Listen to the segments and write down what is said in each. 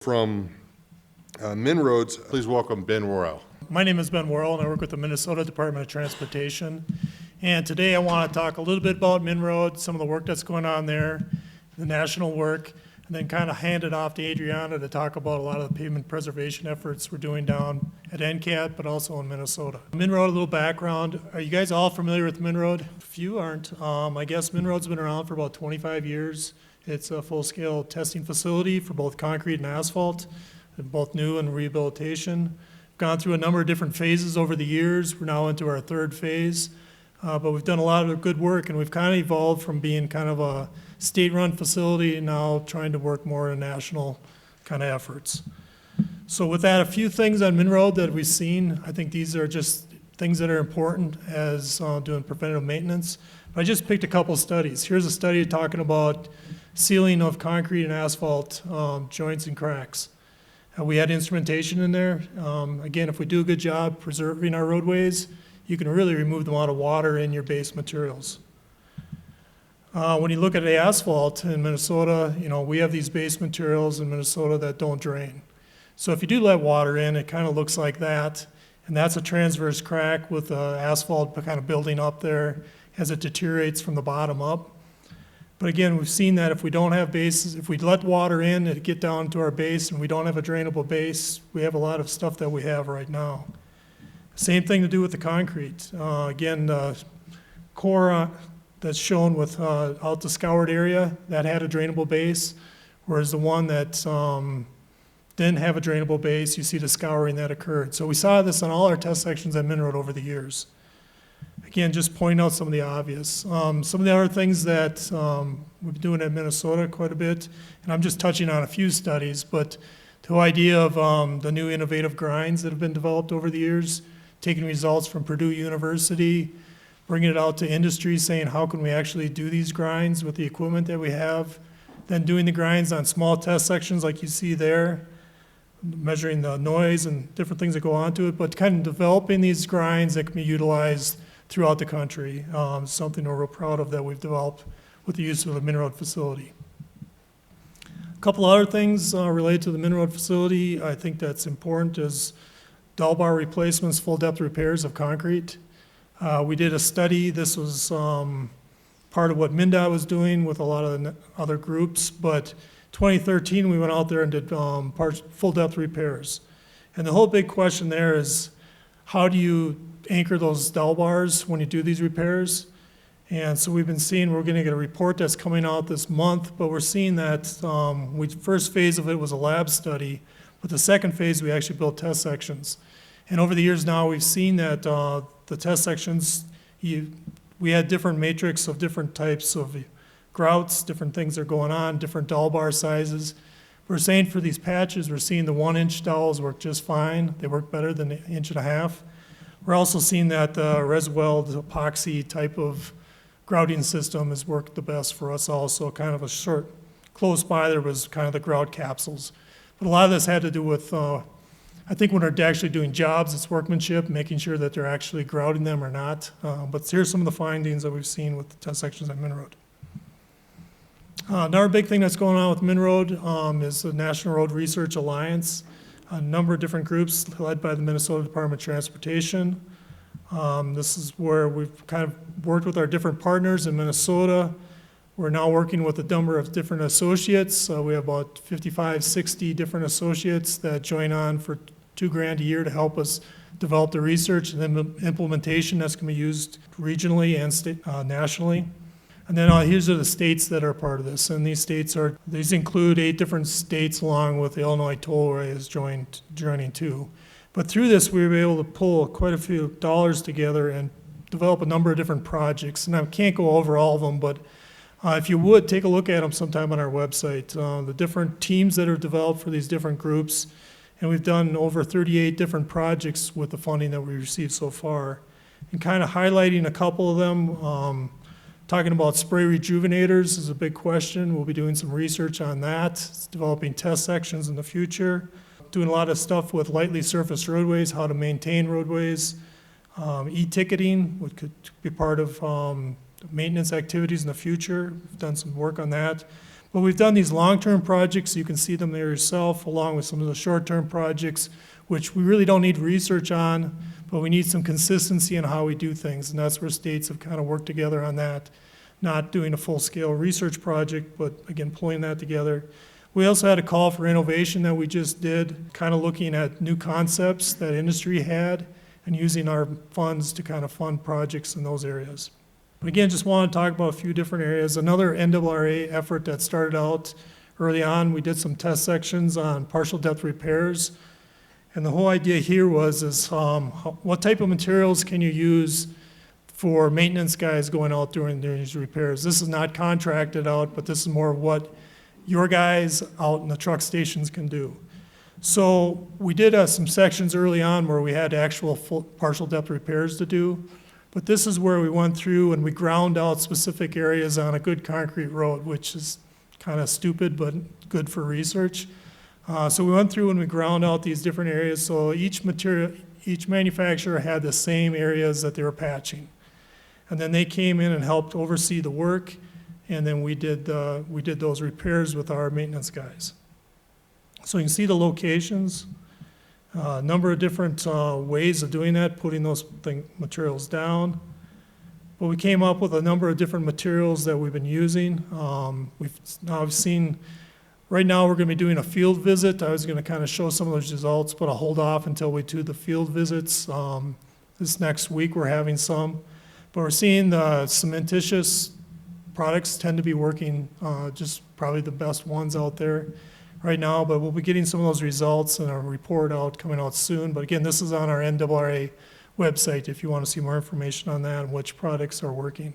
From MnROAD, please welcome Ben Worel. My name is Ben Worel, and I work with the Minnesota Department of Transportation. And today I want to talk a little bit about MnROAD, some of the work that's going on there, the national work, and then kind of hand it off to Adriana to talk about a lot of the pavement preservation efforts we're doing down at NCAT, but also in Minnesota. MnROAD, a little background. Are you guys all familiar with MnROAD? A few aren't. I guess MnROAD's been around for about 25 years. It's a full-scale testing facility for both concrete and asphalt, both new and rehabilitation. Gone through a number of different phases over the years. We're now into our third phase, but we've done a lot of good work, and we've kind of evolved from being kind of a state-run facility and now trying to work more in national kind of efforts. So with that, a few things on MnROAD that we've seen. I think these are just things that are important as doing preventative maintenance. But I just picked a couple studies. Here's a study talking about sealing of concrete and asphalt joints and cracks. We had instrumentation in there. Again, if we do a good job preserving our roadways, you can really remove the amount of water in your base materials. When you look at the asphalt in Minnesota, we have these base materials in Minnesota that don't drain. So if you do let water in, it kind of looks like that. And that's a transverse crack with asphalt kind of building up there as it deteriorates from the bottom up. But again, we've seen that if we don't have bases, if we let water in and get down to our base and we don't have a drainable base, we have a lot of stuff that we have right now. Same thing to do with the concrete. Again, the core that's shown with out the scoured area, that had a drainable base, whereas the one that didn't have a drainable base, you see the scouring that occurred. So we saw this on all our test sections at MnROAD over the years. Again, just pointing out some of the obvious. Some of the other things that we've been doing at Minnesota quite a bit, and I'm just touching on a few studies, but the whole idea of the new innovative grinds that have been developed over the years, taking results from Purdue University, bringing it out to industry, saying how can we actually do these grinds with the equipment that we have, then doing the grinds on small test sections like you see there, measuring the noise and different things that go onto it, but kind of developing these grinds that can be utilized throughout the country. Something we're real proud of that we've developed with the use of the MnROAD facility. A couple other things related to the MnROAD facility I think that's important is dull bar replacements, full depth repairs of concrete. We did a study. This was part of what MnDOT was doing with a lot of the other groups, but 2013 we went out there and did full depth repairs. And the whole big question there is how do you anchor those dull bars when you do these repairs? And so we've been seeing, we're going to get a report that's coming out this month, but we're seeing that first phase of it was a lab study, but the second phase we actually built test sections. And over the years now we've seen that the test sections, we had different matrix of different types of grouts, different things that are going on, different dull bar sizes. We're saying for these patches, we're seeing the 1-inch dowels work just fine. They work better than the 1.5 inches. We're also seeing that the Worel epoxy type of grouting system has worked the best for us also. Kind of a short, close by there was kind of the grout capsules. But a lot of this had to do with, I think when they're actually doing jobs, it's workmanship, making sure that they're actually grouting them or not. But here's some of the findings that we've seen with the test sections at MnROAD. Another big thing that's going on with MnROAD is the National Road Research Alliance. A number of different groups led by the Minnesota Department of Transportation. This is where we've kind of worked with our different partners in Minnesota. We're now working with a number of different associates. We have about 55, 60 different associates that join on for $2,000 a year to help us develop the research and then implementation that's going to be used regionally and nationally. And then here's are the states that are part of this. And these include 8 different states along with the Illinois Tollway is joining too. But through this, we were able to pull quite a few dollars together and develop a number of different projects. And I can't go over all of them, but if you would, take a look at them sometime on our website. The different teams that are developed for these different groups. And we've done over 38 different projects with the funding that we received so far. And kind of highlighting a couple of them, talking about spray rejuvenators is a big question. We'll be doing some research on that. It's developing test sections in the future. Doing a lot of stuff with lightly surfaced roadways, how to maintain roadways. E-ticketing, which could be part of maintenance activities in the future. We've done some work on that. But we've done these long-term projects, you can see them there yourself, along with some of the short-term projects, which we really don't need research on, but we need some consistency in how we do things, and that's where states have kind of worked together on that, not doing a full-scale research project, but again, pulling that together. We also had a call for innovation that we just did, kind of looking at new concepts that industry had and using our funds to kind of fund projects in those areas. But again, just want to talk about a few different areas. Another NROAD effort that started out early on, we did some test sections on partial depth repairs. And the whole idea here was what type of materials can you use for maintenance guys going out during these repairs? This is not contracted out, but this is more of what your guys out in the truck stations can do. So we did some sections early on where we had actual full partial depth repairs to do. But this is where we went through and we ground out specific areas on a good concrete road, which is kind of stupid, but good for research. So we went through and we ground out these different areas. So each manufacturer had the same areas that they were patching. And then they came in and helped oversee the work. And then we did those repairs with our maintenance guys. So you can see the locations. A number of different ways of doing that, putting those materials down. But we came up with a number of different materials that we've been using. I've seen, right now we're going to be doing a field visit. I was going to kind of show some of those results, but I'll hold off until we do the field visits. This next week we're having some. But we're seeing the cementitious products tend to be working, just probably the best ones out there right now, but we'll be getting some of those results and a report coming out soon. But again, this is on our NROAD website if you want to see more information on that and which products are working.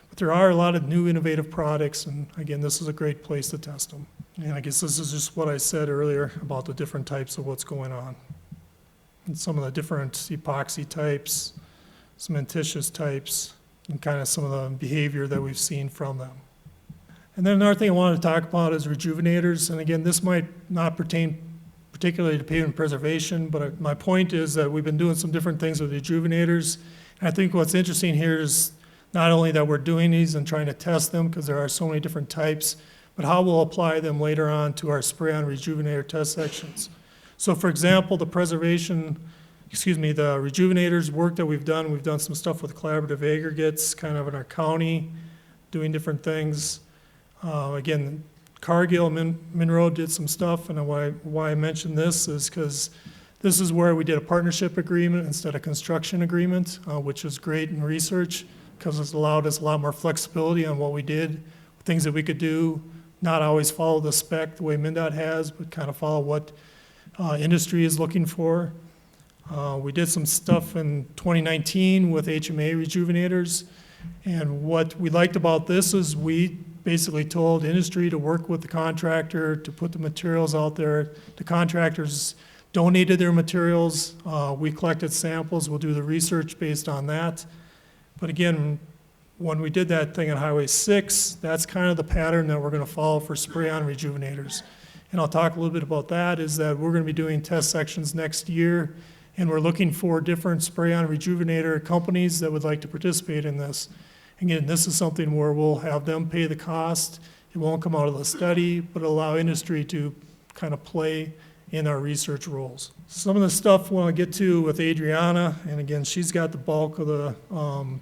But there are a lot of new innovative products, and again, this is a great place to test them. And I guess this is just what I said earlier about the different types of what's going on. And some of the different epoxy types, cementitious types, and kind of some of the behavior that we've seen from them. And then another thing I wanted to talk about is rejuvenators. And again, this might not pertain particularly to pavement preservation, but my point is that we've been doing some different things with rejuvenators. And I think what's interesting here is not only that we're doing these and trying to test them, because there are so many different types, but how we'll apply them later on to our spray-on rejuvenator test sections. So for example, the rejuvenators work that we've done some stuff with collaborative aggregates, kind of in our county, doing different things. Again, Cargill, MnROAD did some stuff, and why I mentioned this is because this is where we did a partnership agreement instead of construction agreement, which was great in research because it's allowed us a lot more flexibility on what we did, things that we could do, not always follow the spec the way MnDOT has, but kind of follow what industry is looking for. We did some stuff in 2019 with HMA rejuvenators, and what we liked about this is we basically told industry to work with the contractor to put the materials out there. The contractors donated their materials. We collected samples. We'll do the research based on that. But again, when we did that thing on Highway 6, that's kind of the pattern that we're going to follow for spray-on rejuvenators. And I'll talk a little bit about that, is that we're going to be doing test sections next year, and we're looking for different spray-on rejuvenator companies that would like to participate in this. Again, this is something where we'll have them pay the cost. It won't come out of the study, but allow industry to kind of play in our research roles. Some of the stuff we'll get to with Adriana, and again, she's got the bulk of the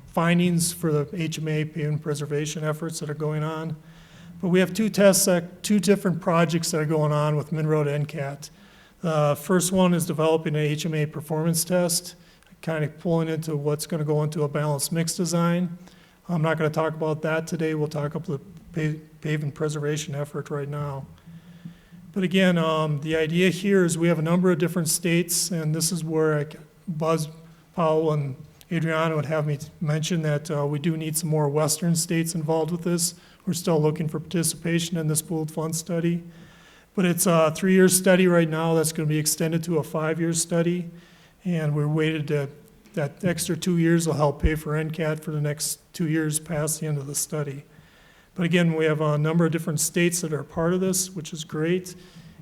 findings for the HMA pavement preservation efforts that are going on. But we have two different projects that are going on with MnROAD NCAT. The first one is developing an HMA performance test, kind of pulling into what's going to go into a balanced mix design. I'm not going to talk about that today. We'll talk about the pavement preservation effort right now. But again, the idea here is we have a number of different states, and this is where Buzz Powell and Adriana would have me mention that we do need some more Western states involved with this. We're still looking for participation in this pooled fund study. But it's a 3-year study right now that's going to be extended to a 5-year study. And we're waited to, that extra 2 years will help pay for NCAT for the next 2 years past the end of the study. But again, we have a number of different states that are part of this, which is great.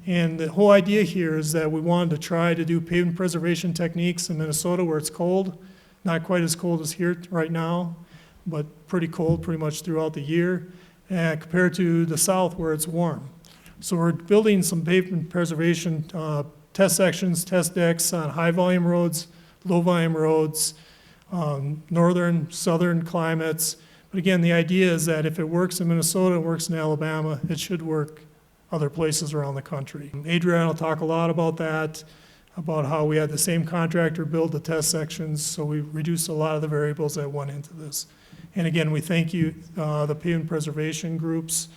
And the whole idea here is that we wanted to try to do pavement preservation techniques in Minnesota where it's cold. Not quite as cold as here right now, but pretty cold pretty much throughout the year. compared to the south where it's warm. So we're building some pavement preservation test sections, test decks on high volume roads, low volume roads, northern, southern climates. But again, the idea is that if it works in Minnesota, it works in Alabama, it should work other places around the country. Adrian will talk a lot about that, about how we had the same contractor build the test sections, so we reduced a lot of the variables that went into this. And again, we thank you, the pavement preservation groups,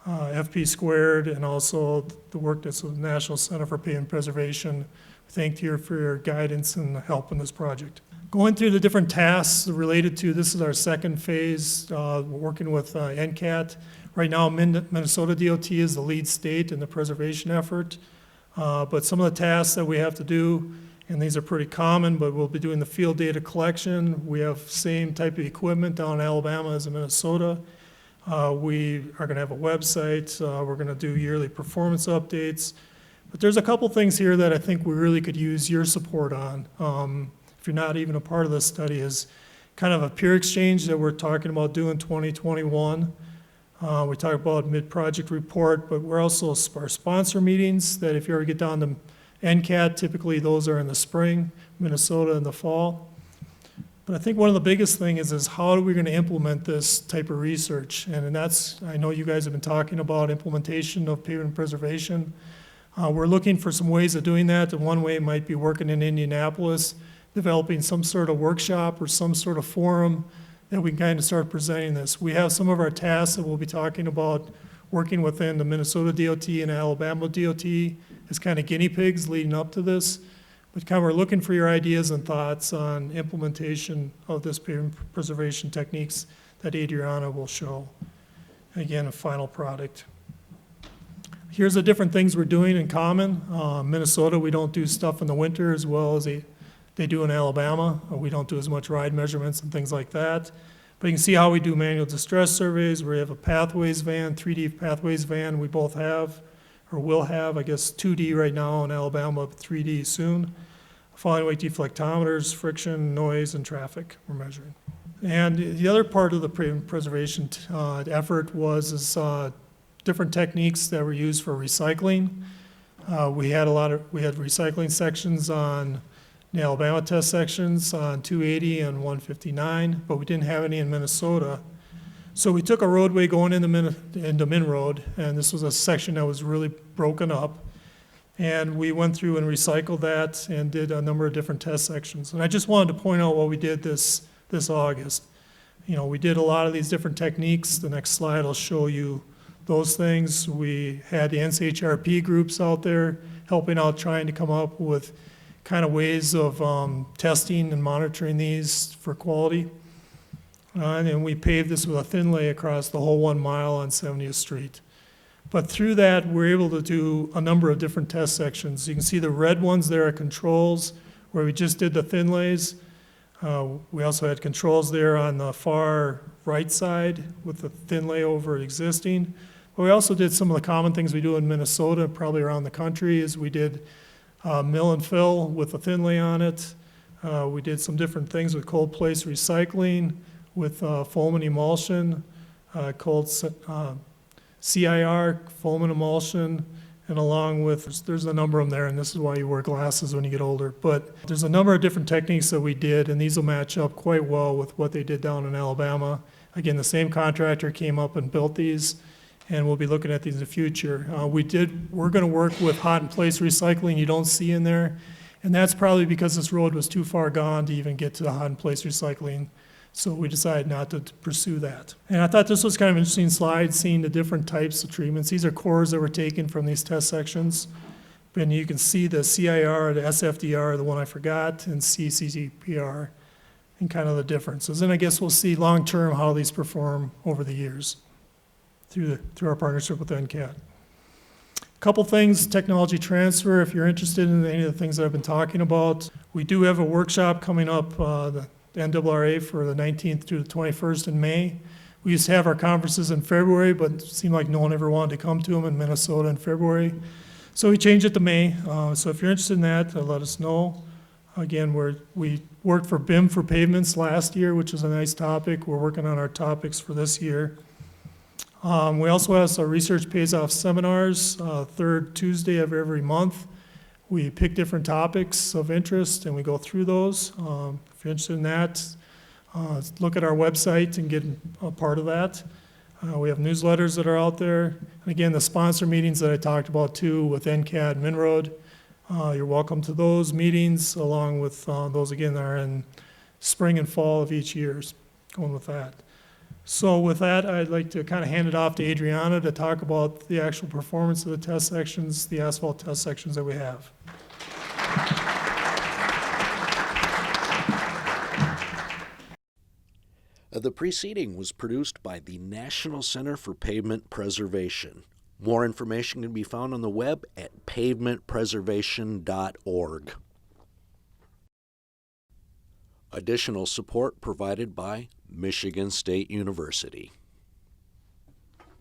FP Squared, and also the work that's with the National Center for Pavement Preservation. Thank you for your guidance and help in this project. Going through the different tasks related to, this is our second phase, we're working with NCAT. Right now, Minnesota DOT is the lead state in the preservation effort. But some of the tasks that we have to do, and these are pretty common, but we'll be doing the field data collection. We have same type of equipment down in Alabama as in Minnesota. We are gonna have a website. We're gonna do yearly performance updates. But there's a couple things here that I think we really could use your support on. If you're not even a part of this study, is kind of a peer exchange that we're talking about doing 2021. We talk about mid-project report, but we're also our sponsor meetings that if you ever get down to NCAT, typically those are in the spring, Minnesota in the fall. But I think one of the biggest things is how are we going to implement this type of research? And that's, I know you guys have been talking about implementation of pavement preservation. We're looking for some ways of doing that. And one way might be working in Indianapolis, developing some sort of workshop or some sort of forum that we can kind of start presenting this. We have some of our tasks that we'll be talking about working within the Minnesota DOT and Alabama DOT as kind of guinea pigs leading up to this. But kind of we're looking for your ideas and thoughts on implementation of this pavement preservation techniques that Adriana will show. And again, a final product. Here's the different things we're doing in common. Minnesota, we don't do stuff in the winter as well as they do in Alabama. We don't do as much ride measurements and things like that. But you can see how we do manual distress surveys. We have a pathways van, 3D pathways van we both have, or will have, I guess 2D right now in Alabama, but 3D soon. Falling weight deflectometers, friction, noise, and traffic we're measuring. And the other part of the preservation effort was different techniques that were used for recycling. We had recycling sections on the Alabama test sections on 280 and 159, but we didn't have any in Minnesota. So we took a roadway going into MnROAD, and this was a section that was really broken up. And we went through and recycled that and did a number of different test sections. And I just wanted to point out what we did this August. You know, we did a lot of these different techniques. The next slide will show you those things. We had the NCHRP groups out there helping out, trying to come up with kind of ways of testing and monitoring these for quality. And then we paved this with a thin lay across the whole 1 mile on 70th Street. But through that, we're able to do a number of different test sections. You can see the red ones there are controls, where we just did the thin lays. We also had controls there on the far right side with the thin lay over existing. But we also did some of the common things we do in Minnesota, probably around the country, is we did mill and fill with a thin lay on it. We did some different things with cold place recycling, with foam and emulsion, CIR, foam and emulsion, and along with, there's a number of them there, and this is why you wear glasses when you get older. But there's a number of different techniques that we did, and these will match up quite well with what they did down in Alabama. Again, the same contractor came up and built these, and we'll be looking at these in the future. We're gonna work with hot in place recycling you don't see in there, and that's probably because this road was too far gone to even get to the hot in place recycling. So we decided not to pursue that. And I thought this was kind of an interesting slide, seeing the different types of treatments. These are cores that were taken from these test sections. And you can see the CIR, the SFDR, the one I forgot, and CCCPR, and kind of the differences. And I guess we'll see long-term how these perform over the years through our partnership with NCAT. A couple things, technology transfer, if you're interested in any of the things that I've been talking about. We do have a workshop coming up, the NROAD for the 19th through the 21st in May. We used to have our conferences in February, but it seemed like no one ever wanted to come to them in Minnesota in February. So we changed it to May. So if you're interested in that, let us know. Again, we worked for BIM for pavements last year, which is a nice topic. We're working on our topics for this year. We also have some research pays off seminars, third Tuesday of every month. We pick different topics of interest and we go through those. If you're interested in that, look at our website and get a part of that. We have newsletters that are out there. And again, the sponsor meetings that I talked about too with NCAD, MnROAD, you're welcome to those meetings along with those again that are in spring and fall of each year, going with that. So with that, I'd like to kind of hand it off to Adriana to talk about the actual performance of the test sections, the asphalt test sections that we have. The preceding was produced by the National Center for Pavement Preservation. More information can be found on the web at pavementpreservation.org. Additional support provided by Michigan State University.